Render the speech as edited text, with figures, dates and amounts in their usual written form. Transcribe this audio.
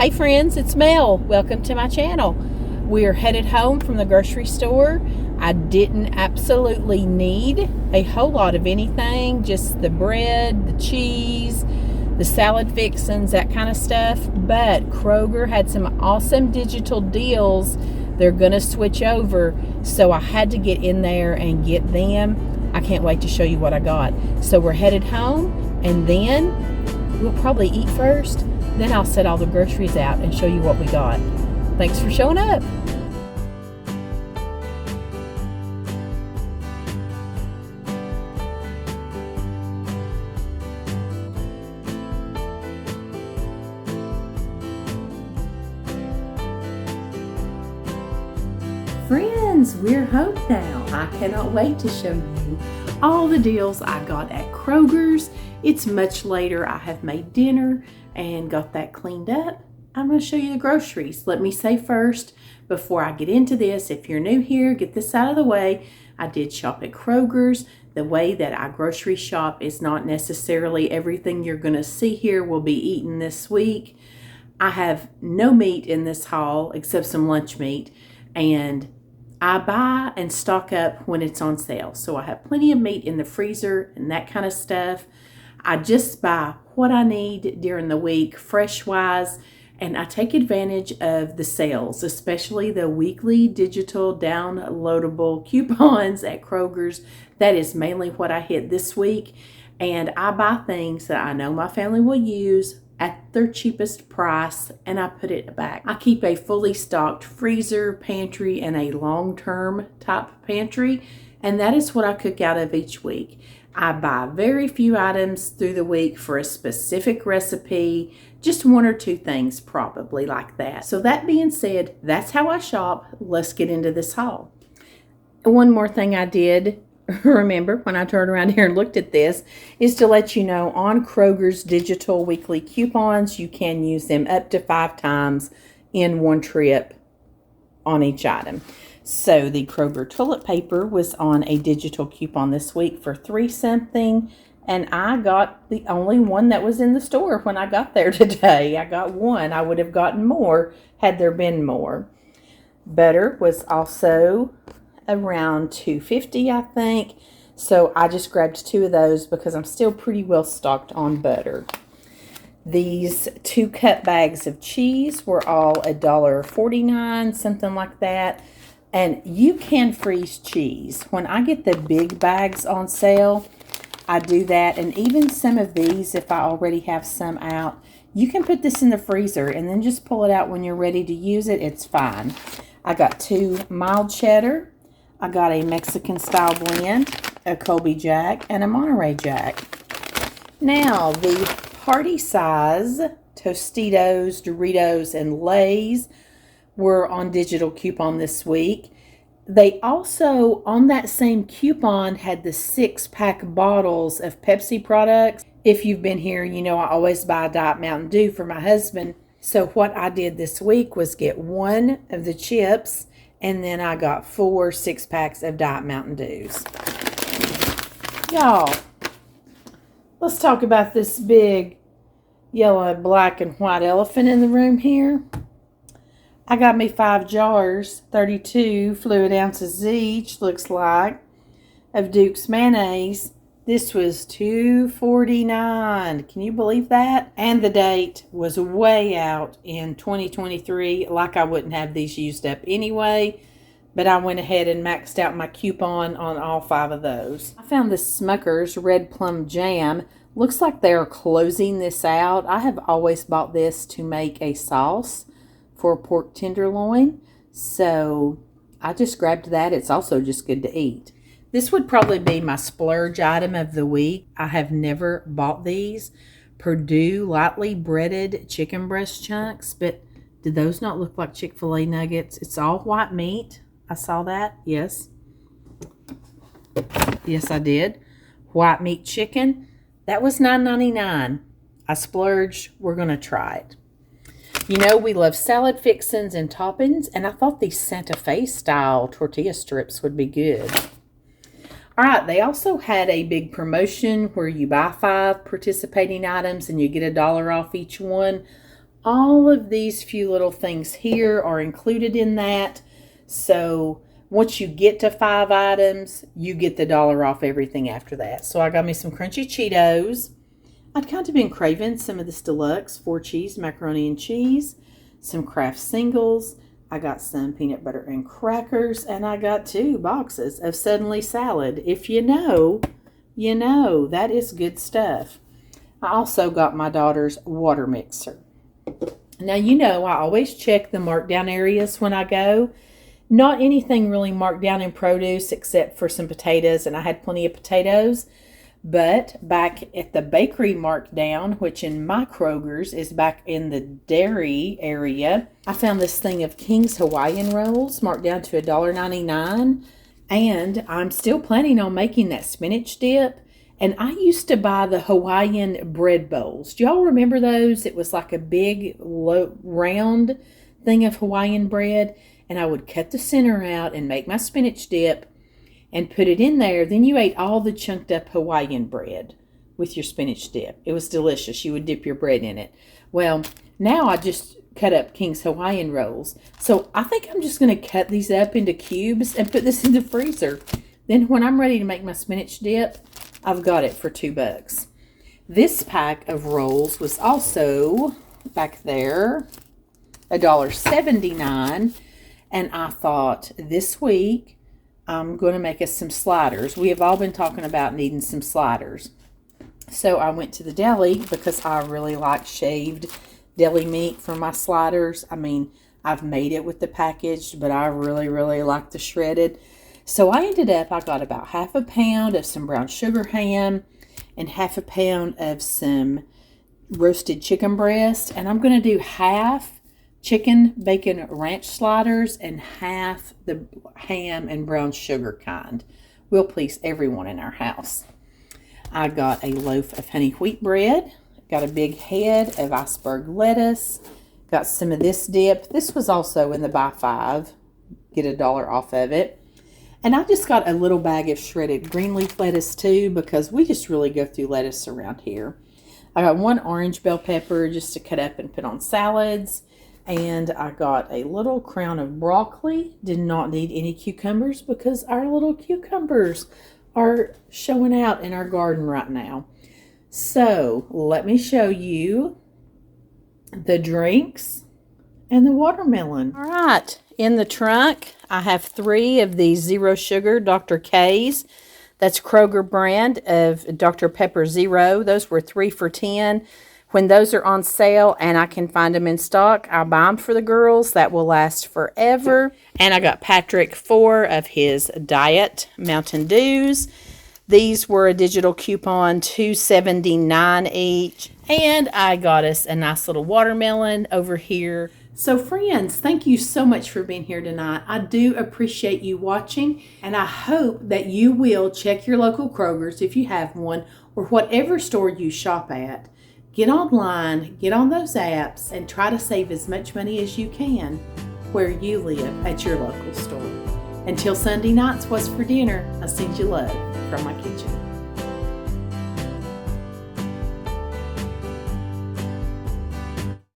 Hey friends, it's Mel. Welcome to my channel. We're headed home from the grocery store. I didn't absolutely need a whole lot of anything, just the bread, the cheese, the salad fixings, that kind of stuff. But Kroger had some awesome digital deals. They're going to switch over, so I had to get in there and get them. I can't wait to show you what I got. So we're headed home, and then we'll probably eat first. Then I'll set all the groceries out and show you what we got. Thanks for showing up. Friends, we're home now. I cannot wait to show you all the deals I got at Kroger's. It's much later. I have made dinner and got that cleaned up. I'm going to show you the groceries. Let me say first, before I get into this, if you're new here, get this out of the way. I did shop at Kroger's. The way that I grocery shop is not necessarily everything you're going to see here will be eaten this week. I have no meat in this haul except some lunch meat, and I buy and stock up when it's on sale. So I have plenty of meat in the freezer and that kind of stuff. I just buy what I need during the week, fresh-wise, and I take advantage of the sales, especially the weekly digital downloadable coupons at Kroger's. That is mainly what I hit this week, and I buy things that I know my family will use at their cheapest price, and I put it back. I keep a fully stocked freezer, pantry, and a long-term type pantry, and that is what I cook out of each week. I buy very few items through the week for a specific recipe, just one or two things probably like that. So that being said, that's how I shop. Let's get into this haul. One more thing I did remember when I turned around here and looked at this is to let you know on Kroger's digital weekly coupons, you can use them up to 5 times in one trip on each item. So the Kroger toilet paper was on a digital coupon this week for $3 something, and I got the only one that was in the store when I got there today. I got one. I would have gotten more had there been more. Butter was also around $2.50, I think. So I just grabbed 2 of those because I'm still pretty well stocked on butter. These 2 cup bags of cheese were all $1.49, something like that. And you can freeze cheese. When I get the big bags on sale, I do that. And even some of these, if I already have some out, you can put this in the freezer and then just pull it out when you're ready to use it. It's fine. I got 2 mild cheddar. I got a Mexican style blend, a Colby Jack, and a Monterey Jack. Now, the party size Tostitos, Doritos, and Lay's were on digital coupon this week. They also, on that same coupon, had the 6-pack bottles of Pepsi products. If you've been here, you know I always buy Diet Mountain Dew for my husband. So what I did this week was get 1 of the chips, and then I got 4 6-packs of Diet Mountain Dews. Y'all, let's talk about this big yellow, black, and white elephant in the room here. I got me 5 jars, 32 fluid ounces each, looks like, of Duke's mayonnaise. This was $2.49. Can you believe that? And the date was way out in 2023, like I wouldn't have these used up anyway. But I went ahead and maxed out my coupon on all 5 of those. I found this Smucker's Red Plum Jam. Looks like they're closing this out. I have always bought this to make a sauce for pork tenderloin, so I just grabbed that. It's also just good to eat. This would probably be my splurge item of the week. I have never bought these Purdue lightly breaded chicken breast chunks, but did those not look like Chick-fil-A nuggets? It's all white meat. I saw that. Yes, I did. White meat chicken. That was $9.99. I splurged. We're gonna try it. You know, we love salad fixings and toppings, and I thought these Santa Fe style tortilla strips would be good. All right, they also had a big promotion where you buy 5 participating items and you get $1 off each one. All of these few little things here are included in that. So once you get to 5 items, you get the $1 off everything after that. So I got me some crunchy Cheetos. I'd kind of been craving some of this deluxe 4-cheese macaroni and cheese, some Kraft singles. I got some peanut butter and crackers, and I got 2 boxes of Suddenly salad. If you know, you know, that is good stuff. I also got my daughter's water mixer. Now, you know, I always check the markdown areas when I go. Not anything really marked down in produce except for some potatoes, and I had plenty of potatoes. But back at the bakery markdown, which in my Kroger's is back in the dairy area, I found this thing of King's Hawaiian rolls marked down to $1.99. And I'm still planning on making that spinach dip. And I used to buy the Hawaiian bread bowls. Do y'all remember those? It was like a big round thing of Hawaiian bread. And I would cut the center out and make my spinach dip and put it in there. Then you ate all the chunked up Hawaiian bread with your spinach dip. It was delicious. You would dip your bread in it. Well, now I just cut up King's Hawaiian rolls. So I think I'm just going to cut these up into cubes and put this in the freezer. Then when I'm ready to make my spinach dip, I've got it for $2. This pack of rolls was also back there, $1.79. And I thought this week I'm going to make us some sliders. We have all been talking about needing some sliders. So I went to the deli because I really like shaved deli meat for my sliders. I mean, I've made it with the packaged, but I really, really like the shredded. So I got about half a pound of some brown sugar ham and half a pound of some roasted chicken breast. And I'm going to do half chicken bacon ranch sliders and half the ham and brown sugar kind. Will please everyone in our house. I got a loaf of honey wheat bread, got a big head of iceberg lettuce, got some of this dip. This was also in the buy 5, get $1 off of it. And I just got a little bag of shredded green leaf lettuce too, because we just really go through lettuce around here. I got 1 orange bell pepper just to cut up and put on salads. And I got a little crown of broccoli. Did not need any cucumbers because our little cucumbers are showing out in our garden right now. So let me show you the drinks and the watermelon. All right, in the trunk, I have 3 of these zero sugar Dr. K's. That's Kroger brand of Dr. Pepper Zero. Those were 3 for $10. When those are on sale and I can find them in stock, I'll buy them for the girls. That will last forever. And I got Patrick 4 of his Diet Mountain Dews. These were a digital coupon, $2.79 each. And I got us a nice little watermelon over here. So friends, thank you so much for being here tonight. I do appreciate you watching, and I hope that you will check your local Kroger's if you have one, or whatever store you shop at. Get online, get on those apps, and try to save as much money as you can where you live at your local store. Until Sunday nights, what's for dinner? I send you love from my kitchen.